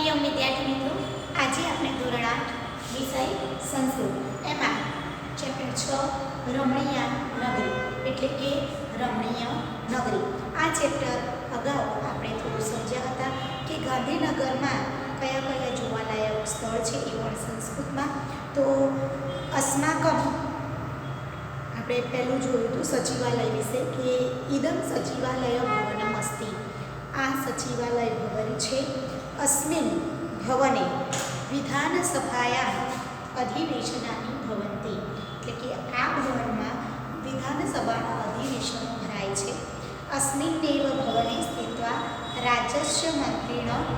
પ્રિય વિદ્યાર્થી મિત્રો, આજે આપણે ધોરણ 8 વિષય સંસ્કૃત એમાં ચેપ્ટર 6 રમણીય નગરી એટલે કે રમણીય નગરી. આ ચેપ્ટર અગાઉ આપણે થોડું સમજ્યા હતા કે ગાંધીનગરમાં કયા કયા જોવાલાયક સ્થળ છે એ પણ સંસ્કૃતમાં. તો અસ્માકમ આપણે પહેલું જોયું હતું સચિવાલય વિશે કે ઇદમ સચિવાલય ભવનમ અસ્તિ. આ સચિવાલય ભવન છે. અસ્મિન ભવને વિધાનસભાયા અધિવેશનાની ભવંતી એટલે કે આ ભવનમાં વિધાનસભાના અધિવેશનો ભરાય છે. અસ્મિન્નેવ ભવને સ્થિત્વા રાજ્યસ્ય મંત્રીણ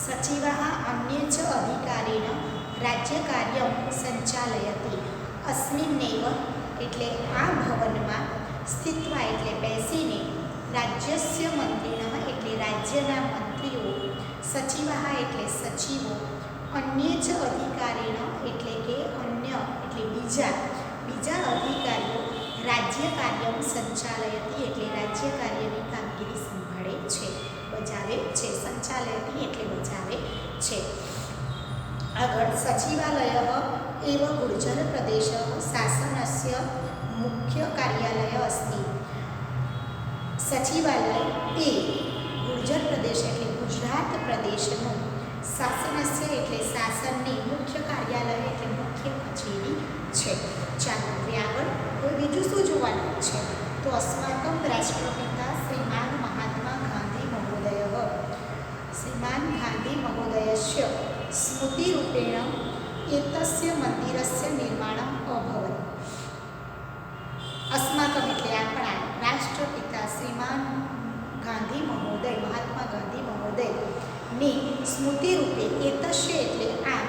સચિવઃ અન્ય ચ અધિકારીણ રાજ્યકાર્યમ સંચાલયતિ. અસ્મિન્નેવ એટલે આ ભવનમાં સ્થિત્વા એટલે બેસીને રાજ્યસ્ય મંત્રીણ એટલે રાજ્યના મંત્રીઓ, સચિવઃ એટલે સચિવો, અન્ય ચ અધિકારીણ એટલે કે અન્ય એટલે બીજા અધિકારીઓ રાજ્ય કાર્યમ સંચાલયતી એટલે રાજ્ય કાર્યની કામગીરી સંભાળે છે, બજાવે છે. સંચાલયતી એટલે બજાવે છે. આગળ સચિવાલય એવ ગુર્જર પ્રદેશ શાસનસ્ય મુખ્ય કાર્યાલય અસ્તિ. સચિવાલય એ ગુર્જર પ્રદેશ એટલે ગુજરાત પ્રદેશનું શાસનસ્ય એટલે શાસનની મુખ્ય કાર્યાલય એટલે મુખ્ય કચેરી છે. ચાલો હવે આગળ કોઈ બીજું શું જોવાનું છે? તો અસ્માકમ રાષ્ટ્રપિતા શ્રીમાન મહાત્મા ગાંધી મહોદય શ્રીમાન ગાંધી મહોદયસ્ય સ્મૃતિરૂપેણ એતસ્ય મંદિરસ્ય નિર્માણમ અભવત. અસ્માકમ એટલે આપણા રાષ્ટ્રપિતા શ્રીમાન ગાંધી મહોદય મહાત્મા ગાંધી મહોદયની સ્મૃતિરૂપે એતસ્ય એટલે આ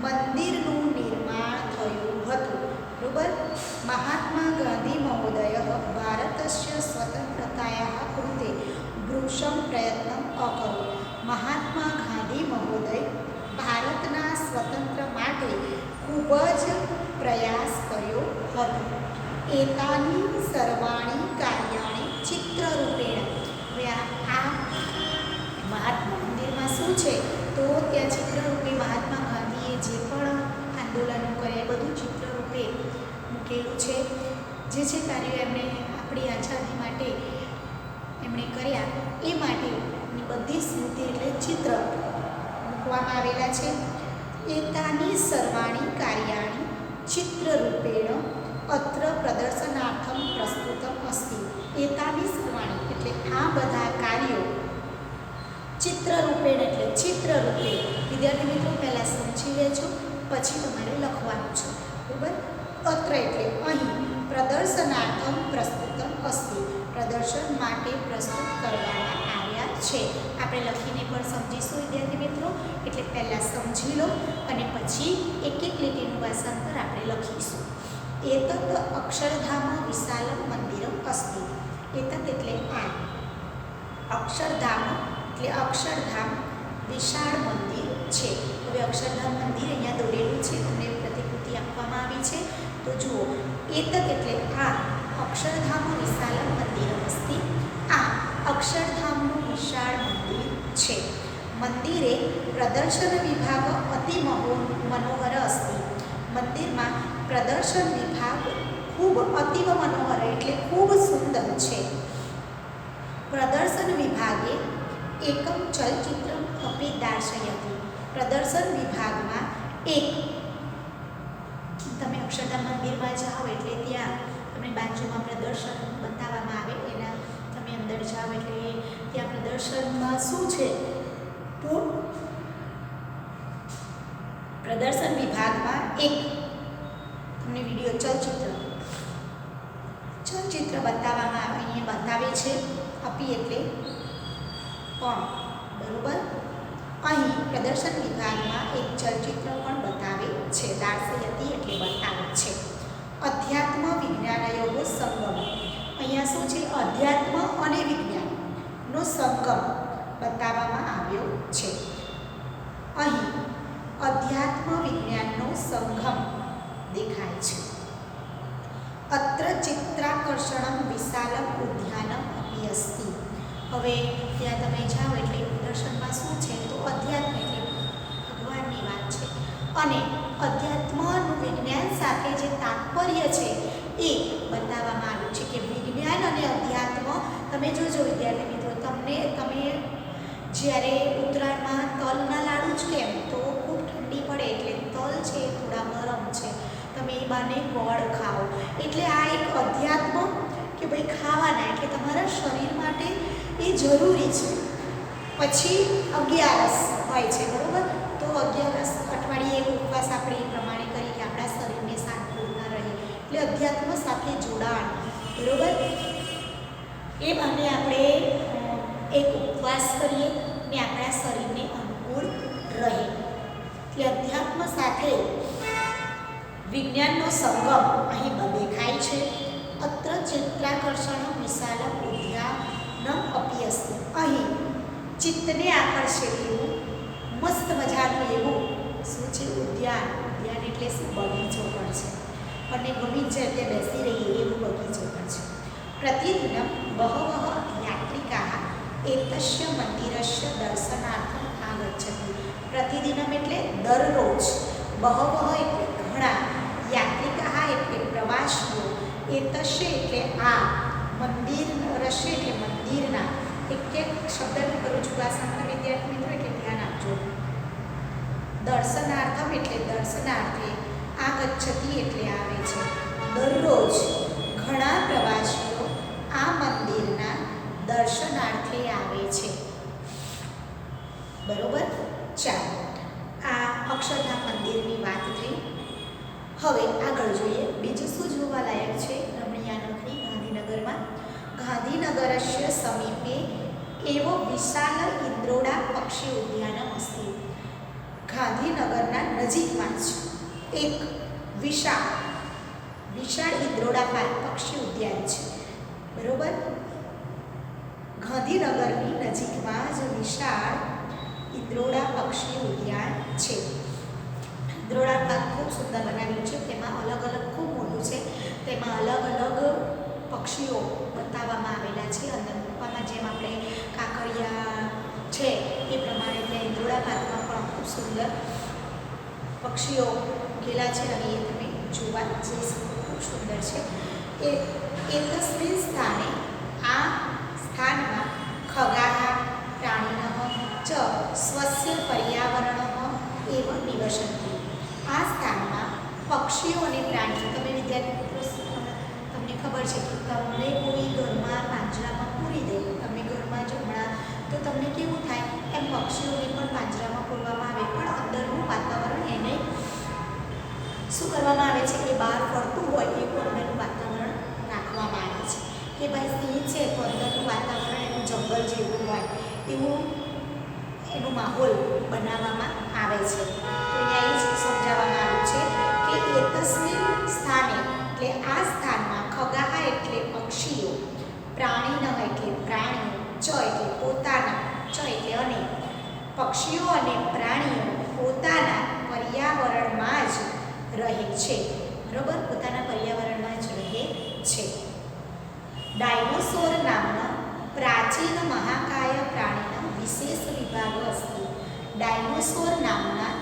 મંદિરનું નિર્માણ થયું હતું. બરોબર. મહાત્મા ગાંધી મહોદય ભારતસ્ય સ્વતંત્રતાયાः કૃતે ભૃશં પ્રયત્નમ અકરોत्. મહાત્મા ગાંધી મહોદય ભારતના સ્વતંત્ર માટે ખૂબ જ પ્રયાસ કર્યો હતો. એતાની સર્વાણી કાર્યાણી ચિત્રરૂપેણ. હવે આ મહાત્મા મંદિરમાં શું છે? તો ત્યાં ચિત્રરૂપે મહાત્મા ગાંધીએ જે પણ આંદોલનો કર્યા બધું ચિત્રરૂપે મૂકેલું છે. જે જે કાર્યો એમણે આપણી આઝાદી માટે એમણે કર્યા એ માટેની બધી સ્મૃતિ એટલે ચિત્ર મૂકવામાં આવેલા છે. એતાની સર્વાણી કાર્યાણી ચિત્રરૂપેણ અત્ર પ્રદર્શનાર્થમ પ્રસ્તુતમ અસ્તિ. એતાની સર્વાણી એટલે આ બધા કાર્યો ચિત્રરૂપેણ એટલે ચિત્રરૂપે. વિદ્યાર્થી મિત્રો પહેલાં સમજી લેજો, પછી તમારે લખવાનું છે. બરાબર. અત્ર એટલે અહીં, પ્રદર્શનાર્થમ પ્રસ્તુતમ અસ્તિ પ્રદર્શન માટે પ્રસ્તુત કરવામાં આવ્યા છે. આપણે લખીને પણ સમજીશું વિદ્યાર્થી મિત્રો. એટલે પહેલાં સમજી લો અને પછી એક એક લીટીનું ભાષાંતર આપણે લખીશું. એતત અક્ષરધામ વિશાલમ મંદિરમ અસ્તિ. એતત એટલે આ, અક્ષરધામ એટલે અક્ષરધામ વિશાળ મંદિર છે. હવે અક્ષરધામ મંદિર અહીંયા દોરેલું છે, તમને પ્રતિકૃતિ આપવામાં આવી છે. તો જુઓ, એતત એટલે આ, અક્ષરધામ વિશાલમ મંદિરમ અસ્તિ. આ અક્ષરધામનું વિશાળ મંદિર છે. મંદિરે પ્રદર્શન વિભાગ અતિ મનોહર અસ્તિ. મંદિરમાં પ્રદર્શન વિભાગ ખૂબ અતિવ મનોહર એટલે ખૂબ સુંદર છે. પ્રદર્શન વિભાગે એકમ ચલચિત્રમ અપી દર્શયતિ. પ્રદર્શન વિભાગમાં એક, તમે અક્ષરધામ મંદિરમાં જાઓ એટલે ત્યાં તમને બાજુમાં પ્રદર્શન બતાવવામાં આવે, એના તમે અંદર જાઓ એટલે ત્યાં પ્રદર્શનમાં શું છે? તો પ્રદર્શન વિભાગમાં એક તમને વિડીયો ચલચિત્ર બતાવવામાં અહીંયા બતાવે છે. અપી એટલે પણ. બરોબર. અહીં પ્રદર્શન વિભાગમાં એક ચલચિત્ર પણ બતાવે છે. દાર્શયતી એટલે બતાવે છે. અધ્યાત્મ વિજ્ઞાનયોગો સંગમ. અહીંયા શું છે? અધ્યાત્મ અને વિજ્ઞાનનો સંગમ બતાવવામાં આવ્યો છે. અહીં અધ્યાત્મ વિજ્ઞાનનો સંગમ દેખાય છે. અત્ર ચિત્રાકર્ષણમ વિશાલમ ઉદ્યાનમ અપી અસ્તિ. હવે ત્યાં તમે જાઓ એટલે પ્રદર્શનમાં શું છે તો અધ્યાત્મ એટલે ભગવાનની વાત છે અને અધ્યાત્મનું વિજ્ઞાન સાથે જે તાત્પર્ય છે એ બતાવવામાં આવ્યું છે કે વિજ્ઞાન અને અધ્યાત્મ તમે જોજો વિદ્યાર્થી મિત્રો તમે જ્યારે ઉત્તરાયણમાં તલના લાડુ જ કેમ તો ખૂબ ઠંડી પડે એટલે તલ છે એ થોડા ગરમ છે તમે એ બાને ગોળ ખાઓ એટલે આ એક અધ્યાત્મ કે ભાઈ ખાવાના એટલે તમારા શરીર માટે એ જરૂરી છે. પછી 11 હોય છે બરાબર, તો 11 અઠવાડિયે એક ઉપવાસ આપણે એ પ્રમાણે કરી કે આપણા શરીરને શાંતિપૂર્ણ રહે એટલે અધ્યાત્મ સાથે જોડાણ બરાબર. એ બાને આપણે એક ઉપવાસ કરીએ ને આપણા શરીરને અનુકૂળ રહે એટલે અધ્યાત્મ સાથે વિજ્ઞાનનો સંગમ અહીં દેખાય છે. અત્ર ચિત્રાકર્ષણ વિશાલમ ઉદ્યાનમ અપી અસ્તિ. અહીં ચિત્તને આકર્ષે એવું મસ્ત મજાનું એવું શું છે ઉદ્યાન. ઉદ્યાન એટલે શું બગીચો પણ છે અને ગમી જાય ત્યાં બેસી રહીએ એવું બગીચો પણ છે. પ્રતિદિનમ બહવઃ યાત્રિકાઃ એતસ્ય મંદિરસ્ય દર્શનાર્થમ આગચ્છતિ. પ્રતિદિનમ એટલે દરરોજ, બહવઃ એટલે ઘણા, યાત્રિકાઃ એટલે પ્રવાસીઓ, એતસ્ય એટલે આ, મંદિર રસ્ય એટલે મંદિરના. એક એક શબ્દને કરું છું ક્લાસના વિદ્યાર્થી મિત્રો એટલે ધ્યાન આપજો. દર્શનાર્થમ એટલે દર્શનાર્થે, આગચ્છતિ એટલે આવે છે. દરરોજ ઘણા પ્રવાસીઓ આ મંદિરના દર્શનાર્થે આવે છે બરોબર. ચાલો, આ અક્ષરધામ મંદિરની વાત થઈ. હવે આગળ જોઈએ બીજું શું જોવાલાયક છે રમણીયા નગરી ગાંધીનગરમાં. ગાંધીનગરસ્ય સમીપે એવો વિશાલ ઇન્દ્રોડા પક્ષી ઉદ્યાનમ અસ્તિ. ગાંધીનગરના નજીકમાં જ એક વિશાળ ઇન્દ્રોડા પક્ષી ઉદ્યાન છે બરોબર. ગાંધીનગરની નજીકમાં જ વિશાળ ઇન્દ્રોડા પક્ષી ઉદ્યાન છે. ઇન્દ્રોડા પાર્ક ખૂબ સુંદર બનાવ્યું છે. તેમાં અલગ અલગ ખૂબ મોટું છે. તેમાં અલગ અલગ પક્ષીઓ બતાવવામાં આવેલા છે. અંદર મૂકવામાં જેમ આપણે કાંકરિયા છે એ પ્રમાણે ત્યાં ઇન્દ્રોડા પાર્કમાં પણ ખૂબ સુંદર પક્ષીઓ મૂકેલા છે અને એ તમે જોવા જઈ શકો. ખૂબ સુંદર છે. એ તસ્મિન સ્થાને આ સ્થાનમાં ખગાः પ્રાણીનઃ ચ સ્વસ્ય પર્યાવરણઃ એવ નિવસન્તિ. આ સ્થાનમાં પક્ષીઓ અને પ્રાણીઓ, તમે વિદ્યાર્થી મિત્રો તમને ખબર છે કે તમને કોઈ ઘરમાં પાંજરામાં પૂરી દે, તમે ઘરમાં જ હમણાં તો તમને કેવું થાય એમ પક્ષીઓને પણ પાંજરામાં પૂરવામાં આવે પણ અંદરનું વાતાવરણ એને શું કરવામાં આવે છે કે બહાર ફરતું હોય એવું અંદરનું વાતાવરણ રાખવામાં આવે છે કે ભાઈ સિંહ છે તો અંદરનું વાતાવરણ એનું જંગલ જેવું હોય એવું એનો માહોલ બનાવવામાં આવે છે. તો અહીંયા એ જ સમજાવવામાં આવ્યું છે કે એતસ્મિન સ્થાને એટલે આ સ્થાનમાં ખગાः એટલે પક્ષીઓ, પ્રાણીનઃ એટલે પ્રાણીઓ, ચ એટલે પોતાના, ચ એટલે અને, પક્ષીઓ અને પ્રાણીઓ પોતાના પર્યાવરણમાં જ રહે છે બરોબર. પોતાના પર્યાવરણમાં જ રહે છે. ડાયનોસોર નામના પ્રાચીન મહાકાય પ્રાણીના વિશેષ વિભાગો અસ્તિ. ડાયનોસોર નામના,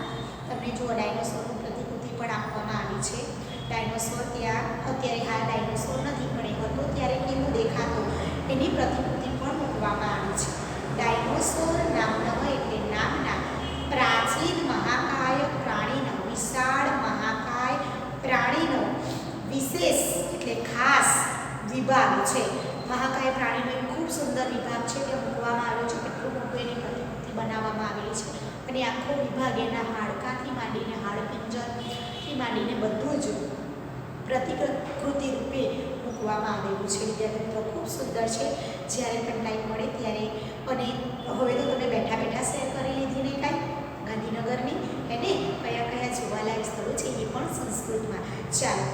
તમને જુઓ ડાયનોસોરની પ્રતિકૃતિ પણ આપવામાં આવી છે. ડાયનોસોર ત્યાં અત્યારે હાલ ડાયનોસોર નથી પણ એ હતો ત્યારે કેવું દેખાતું એની પ્રતિકૃતિ પણ મૂકવામાં આવી છે. ડાયનોસોર નામના એટલે નામના પ્રાચીન મહાકાય પ્રાણીનો, વિશાળ મહાકાય પ્રાણીનો વિશેષ એટલે ખાસ વિભાગ છે. મહાકાય પ્રાણીનો એક ખૂબ સુંદર વિભાગ છે તે મૂકવામાં આવ્યો છે. કેટલું મોટું એની પ્રતિકૃતિ બનાવવામાં આવેલી છે અને આખો વિભાગ એના હાડકાથી માંડીને હાડપિંજરથી માંડીને બધું જ પ્રતિકૃતિ રૂપે મૂકવામાં આવેલું છે. વિદ્યાર્થી મિત્રો ખૂબ સુંદર છે. જ્યારે પણ ટાઈમ મળે ત્યારે, અને હવે તો તમે બેઠા બેઠા શેર કરી લીધી ને કાંઈ ગાંધીનગરની એને કયા કયા જોવાલાયક સ્થળો છે એ પણ સંસ્કૃતમાં. ચાલો,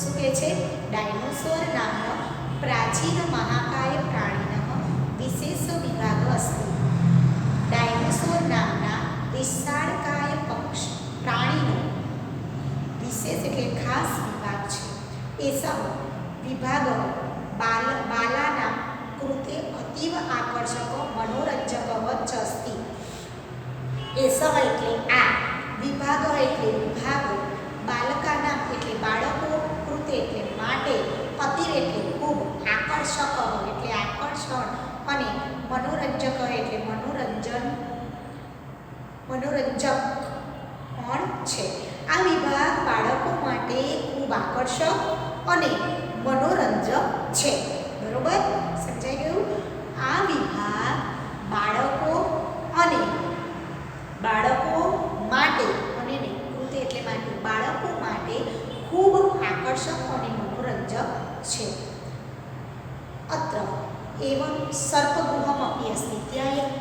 શું કહે છે? ડાયનોસોર નામનો પ્રાચીન મહાકાય પ્રાણીનો વિશેષ વિભાગ અસ્તિ. ડાયનોસોર નામના વિશાળકાય પ્રાણીનો વિશેષ એટલે ખાસ વિભાગ છે. એ સૌ વિભાગ બાલાના કૃતે અતીવ આકર્ષક મનોરંજક ચ અસ્તિ. એસહ એટલે આ, વિભાગ એટલે વિભાગ, બાલકાનામ એટલે બાળકો, કૃતે એટલે માટે, અતિર એટલે ખૂબ, આકર્ષક એટલે આકર્ષણ અને મનોરંજક એટલે મનોરંજક પણ છે. આ વિભાગ બાળકો માટે ખૂબ આકર્ષક અને મનોરંજક છે. બરોબર, સમજાઈ ગયું? આ વિભાગ બાળકો માટે અને કૃતે એટલે માટે, બાળકો માટે ખૂબ આકર્ષક અને મનોરંજક છે. અત્ર એવં સર્પગૃહમ અપી અસ્તિ. ત્યાં એક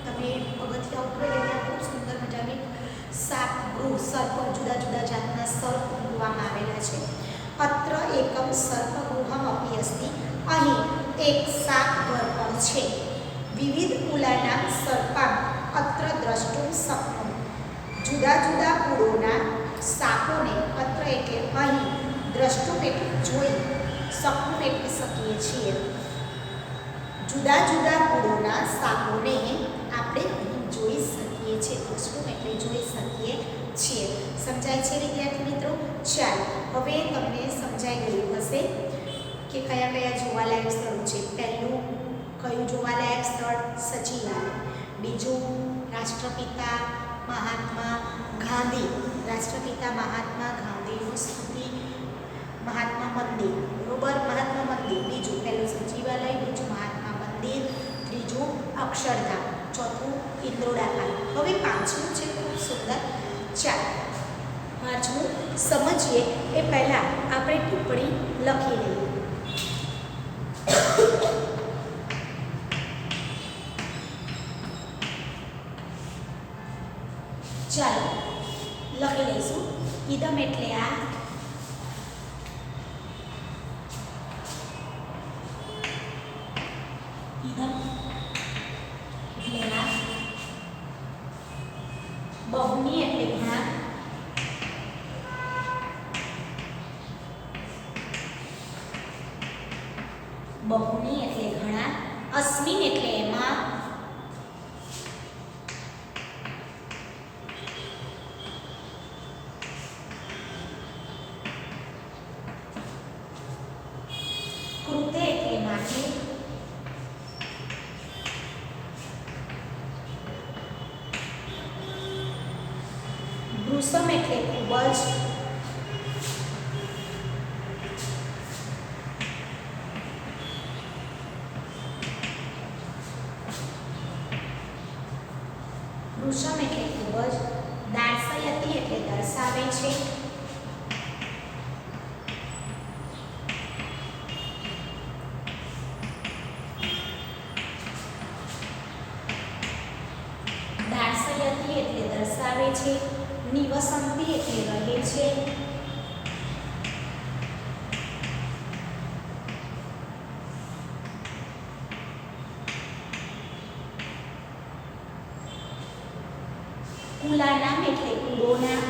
તમે પગથિયા ઉપર એટલે ખૂબ સુંદર મજાની ગૃહ, સર્પ, જુદા જુદા જાતના સર્પ મૂકવામાં આવેલા છે. અત્ર એકમ સર્પગૃહમ અપી અસ્તિ. અહીં એક સાપ ઘર પણ છે. વિવિધ કુલાના સર્પાન અત્ર દ્રષ્ટુમ શક્નુમ. જુદા જુદા કુળોના સાપોને અત્ર એટલે અહીં, દ્રષ્ટુમ એટલે જોઈ, શક્નુમ એટલે શકીએ છીએ. જુદા જુદા કુળોના સાપોને આપણે અહીં જોઈ શકીએ છીએ. દ્રષ્ટુમ એટલે જોઈ શકીએ છીએ. સમજાય છે વિદ્યાર્થી મિત્રો? ચાલો, હવે તમને સમજાઈ ગયું હશે કે કયા કયા જોવાલાયક સ્થળો છે. પહેલું કયું જોવાલાયક સ્થળ? સચિવાલય. બીજું રાષ્ટ્રપિતા મહાત્મા ગાંધી, રાષ્ટ્રપિતા મહાત્મા ગાંધીનું સ્મૃતિ મહાત્મા મંદિર. બરોબર, મહાત્મા મંદિર. બીજું પહેલું સચિવાલય, બીજું મહાત્મા મંદિર, ત્રીજું અક્ષરધામ, ચોથું ઇન્દ્રોડા પાર્ક. હવે પાંચમું છે ખૂબ સુંદર. ચાલો, પાંચમું સમજીએ એ પહેલાં આપણે ટિપ્પણી લખી લઈએ. ચાલો લખી લઈશું. ઇદમ એટલે આ, ઇદમ એટલે આ, બહુની એટલે ઘણા, બહુની એટલે ઘણા, અસ્મિન એટલે એમાં, કૃતે એટલે માટે, વૃષમ એટલે ખૂબ જ, વૃષમ એટલે ખૂબ જ, દાર્શયતી એટલે દર્શાવે છે, દાર્શયતી એટલે દર્શાવે છે, નિવસંતી એટલે રહે છે, કુલાનામ એટલે કુળોના,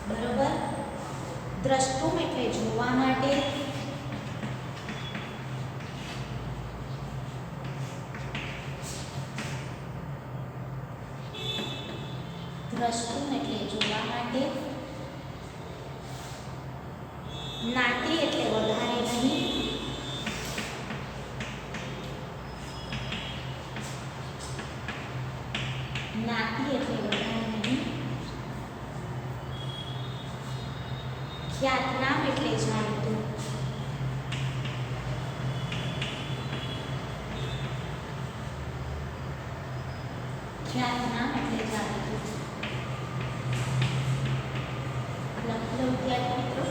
બરોબર, દ્રષ્ટુમ એટલે જોવા માટે, દ્રષ્ટુમ એટલે જોવા માટે, નાટી એટલે વધારે નહીં, નાટી એટલે વધારે નહીં, ખ્યાતનામ એટલે જાણીતું, ખ્યાતનામ એટલે જાણીતું. લખી લો વિદ્યાર્થી મિત્રો.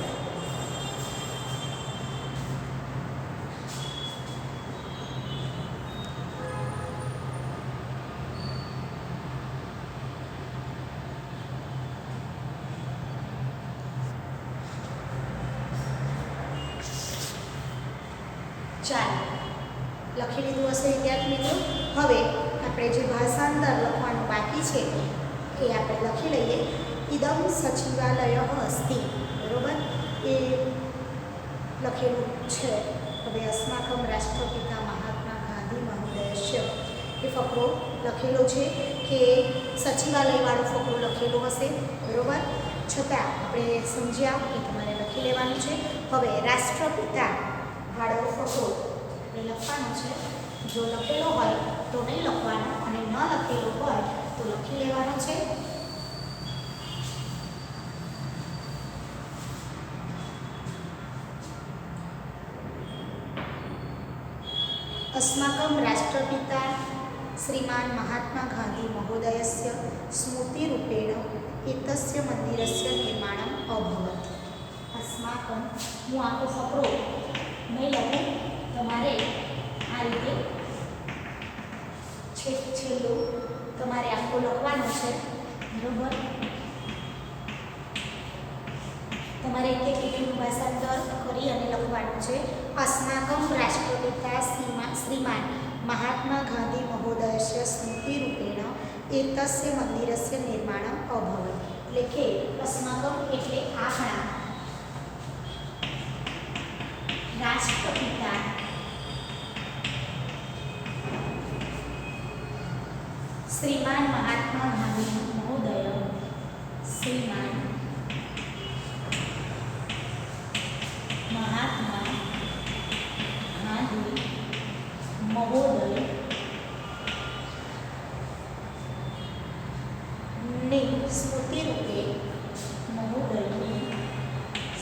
ચાલો, લખી લીધું હશે વિદ્યાર્થી મિત્રો. હવે આપણે જે ભાષાંતર લખવાનું બાકી છે એ આપણે લખી લઈએ. ઇદમ સચિવાલય અસ્તિ, બરોબર, એ લખેલું છે. હવે અસ્માકમ રાષ્ટ્રપિતા મહાત્મા ગાંધી મહોદયસ્ય એ ફકરો લખેલો છે કે સચિવાલયવાળો ફકરો લખેલો હશે, બરોબર. છતાં આપણે સમજ્યા એ તમારે લખી લેવાનું છે. હવે રાષ્ટ્રપિતા વાળો ફકરો આપણે લખવાનો છે. જો લખેલો હોય તો નહીં લખવાનો અને ન લખેલો હોય તો લખી લેવાનો છે. अस्माकं राष्ट्रपिता श्रीमान महात्मा गांधी महोदयस्य स्मृतिरूपेण एतस्य मंदिरस्य निर्माणम् अभवत्. अस्माकं હું આખો ફકરો નહીં લખું, તમારે આ રીતે છેલ્લું તમારે આખો લખવાનો છે, બરોબર. તમારે એક એકનું ભાષાંતર કરી અને લખવાનું છે. अस्माकं राष्ट्रपिता श्रीमान महात्मा गांधी महोदयस्य स्मृतिरूपेण एतस्य मंदिरस्य निर्माणम् अभवत्. એટલે કે अस्माकं એટલે આપણા રાષ્ટ્રપિતા श्रीमान महात्मा गांधी महोदय श्रीमान महात्मा गांधी महोदय ने स्मृति रूपे महोदय ने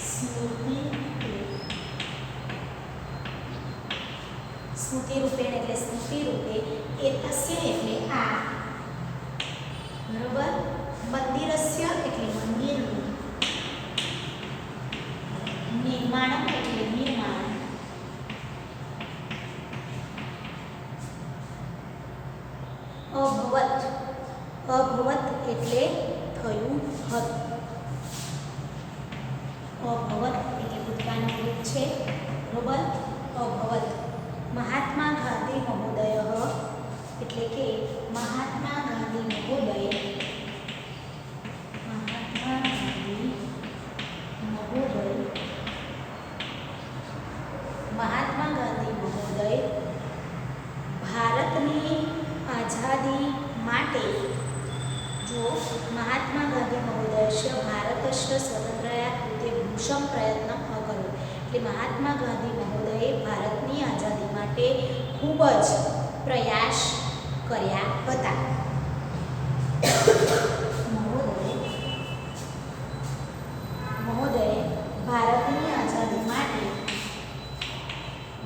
स्मृति रूपे એટલે સ્મૃતિ રૂપે એતસ્ય એટલે આ, બરોબર. મંદિરસ્ય એટલે મંદિરનું, નિર્માણમ એટલે નિર્માણ, અભવત અભવત એટલે થયું હતું, અભવત એટલે ભૂતકાળનું રૂપ છે, બરોબર. અભવત. મહાત્મા ગાંધી મહોદય એટલે કે મહાત્મા ગાંધી મહોદય મહાત્મા ગાંધી મહોદય ભારતની આઝાદી માટે, જો મહાત્મા ગાંધી મહોદયસ્ય ભારતસ્ય સ્વતંત્રયા કૃતે ભૂષમ પ્રયત્ન અકરોત. એટલે મહાત્મા ગાંધી મહોદયે ભારતની આઝાદી માટે ખૂબ જ પ્રયાસ કર્યા હતા. મહોદયે ભારતની આઝાદી માટે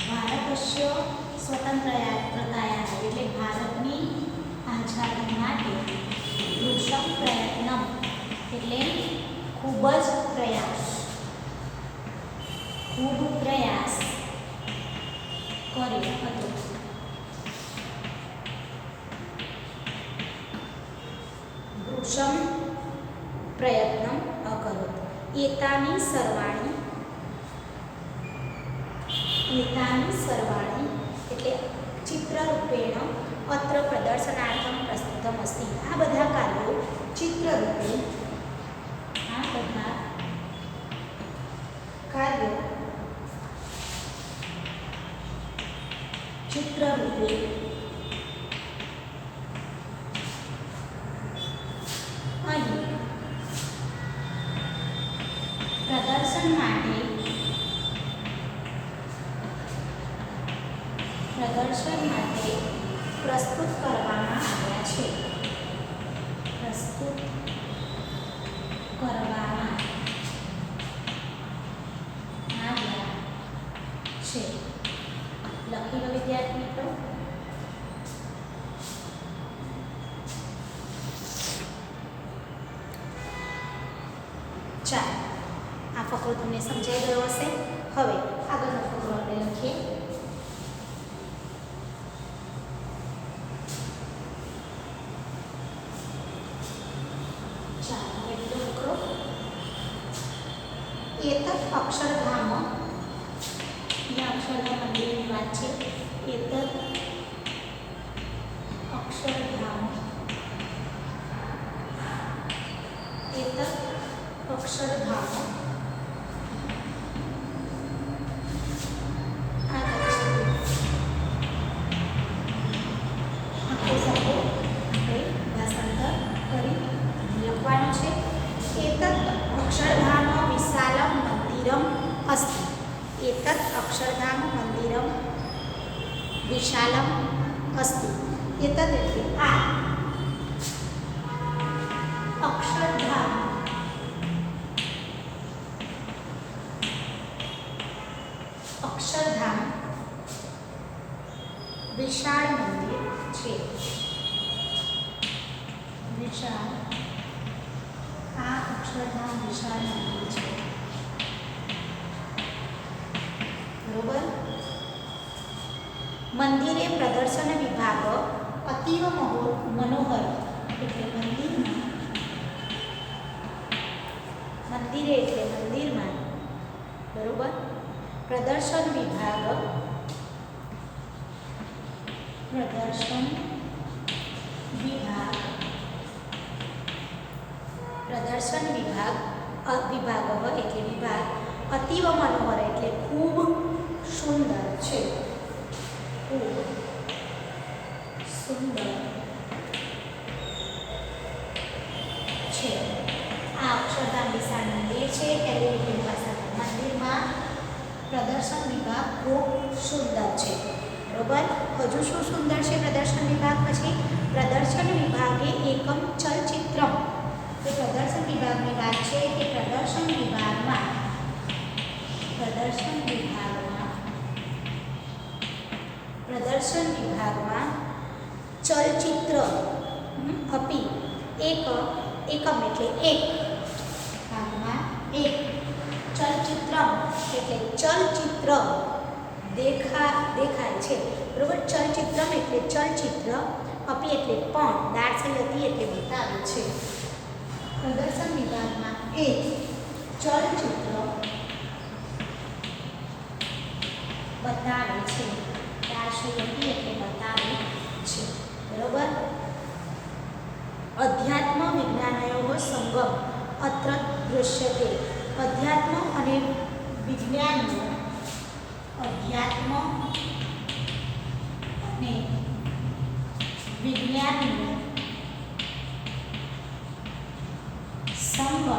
ભારતસ્ય સ્વતંત્રતા એટલે ભારતની આઝાદી માટે ભૂષમ પ્રયત્ન એટલે ખૂબ જ પ્રયાસ, ખૂબ પ્રયાસ કર્યો હતો. ભૂષમ પ્રયત્ન અકરોત. એતાની સરવાણી એટલે ચિત્રરૂપેણ અત્ર પ્રદર્શનાર્થમ પ્રસ્તુતમ અસ્તિ. આ બધા કાર્યો ચિત્રરૂપે, આ બધા કાર્યો ચિત્રરૂપે અહીં પ્રદર્શન માટે પ્રસ્તુત કરવામાં આવ્યા છે. પ્રસ્તુત કરવામાં આવ્યા છે. લખી લો વિદ્યાર્થી મિત્રો. ચાલો, આ ફકરો તમને સમજાઈ ગયો હશે. હવે આગળનો ફકરો આપણે લખીએ. एतत् अक्षरधाम, या अक्षरधाम मंदिर बात है. एतत् अक्षरधाम અક્ષરધામો अक्षरधाम मंदिरम विशालम अस्ति एतत् એટલે આ અક્ષરધામ વિશાળ મંદિર છે વિશાળ આ અક્ષરધામ વિશાળ મંદિર છે બરોબર મંદિરે પ્રદર્શન વિભાગ અતિવ મનોહર એટલે મંદિરે એટલે મંદિરમાં બરોબર પ્રદર્શન વિભાગ એટલે વિભાગ અતિવ મનોહર એટલે ખૂબ સુંદર છે ખૂબ સુંદર છે આ અક્ષરધામ વિશાળ મંદિર છે એલિવેટેડ ભાષામાં મંદિરમાં પ્રદર્શન વિભાગ ખૂબ સુંદર છે બરોબર હજુ શું સુંદર છે પ્રદર્શન વિભાગ પછી પ્રદર્શન વિભાગે એકમ ચલચિત્રમ તો પ્રદર્શન વિભાગની વાત છે કે પ્રદર્શન વિભાગમાં ચલચિત્ર અપી એકમ એટલે એક ભાગમાં એક ચલચિત્રમ એટલે ચલચિત્ર દેખાય છે બરોબર ચલચિત્રમ એટલે ચલચિત્ર અપી એટલે પણ દાર્શયતી એટલે બતાવે છે પ્રદર્શન વિભાગમાં એક ચલચિત્ર બતાવે છે દાર્શયતી એટલે બતાવે છે બરોબર અધ્યાત્મ વિજ્ઞાનયો સંગમ અત્ર દૃશ્યતે અધ્યાત્મ અને વિજ્ઞાનનો સંગમ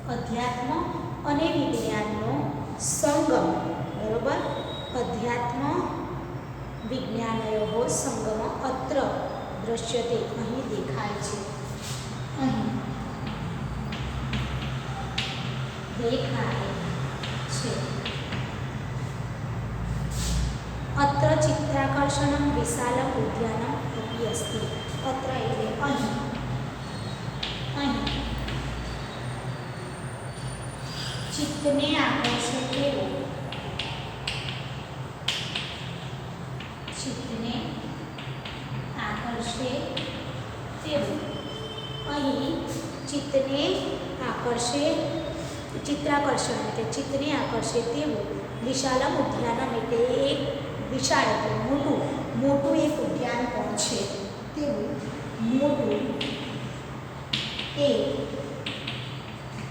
અધ્યાત્મ અને વિજ્ઞાનનો સંગમ બરોબર અધ્યાત્મ વિજ્ઞાનયો સંગમ અત્ર દ્રશ્યતે અહીં દેખાય છે અહીં દેખાય છે અત્ર ચિત્રાકર્ષણમ વિશાલમ ઉદ્યાનમ અપી અસ્તિ અત્ર એટલે અહીં ચિત્તને આકર્ષે તેવું અહીં ચિત્તને ચિત્રાકર્ષણ એટલે ચિત્તને આકર્ષે તેવું વિશાલમ ઉદ્યાનમ એટલે એક વિશાળ એટલે મોટું એક ઉદ્યાન પણ છે તેવું મોટું એક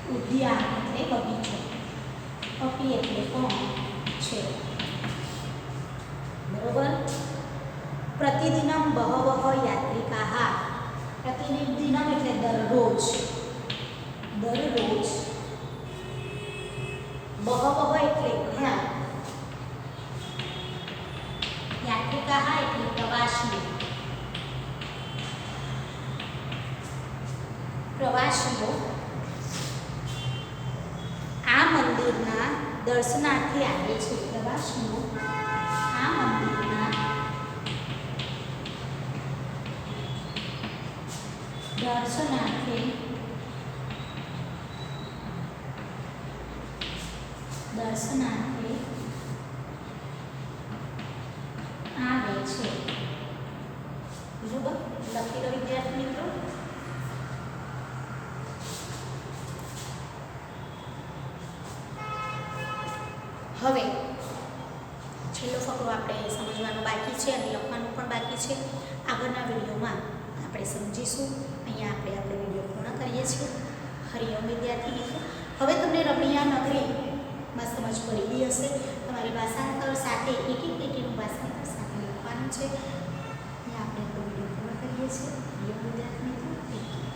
ઉદ્યાન એટલે બગીચો અપી એટલે પણ છે બરોબર પ્રતિદિનમ બહવઃ યાત્રિકાઃ પ્રતિદિનમ એટલે દરરોજ બહવઃ એટલે ઘણા યાત્રિકાઃ એટલે પ્રવાસીઓ આ મંદિરના દર્શનાર્થે આવે છે પ્રવાસીઓ આ મંદિરના દર્શનાર્થે આવે છે બરોબર લખી લો વિદ્યાર્થી મિત્રો હવે છેલ્લો ફકરો આપણે સમજવાનો બાકી છે અને લખવાનું પણ બાકી છે આગળના વિડીયોમાં આપણે સમજીશું અહીંયા આપણે વિડીયો પૂર્ણ કરીએ કરીએ છીએ. હરિઓમ વિદ્યાર્થી મિત્રો, હવે તમને રમણીયા નગરીમાં સમજ પડી ગઈ હશે. તમારે ભાષાંતર સાથે એક એક લીટીનું ભાષાંતર સાથે લખવાનું છે. અહીંયા આપણે વિડીયો પૂર્ણ કરીએ છીએ. હરિઓમ વિદ્યાર્થી મિત્રો.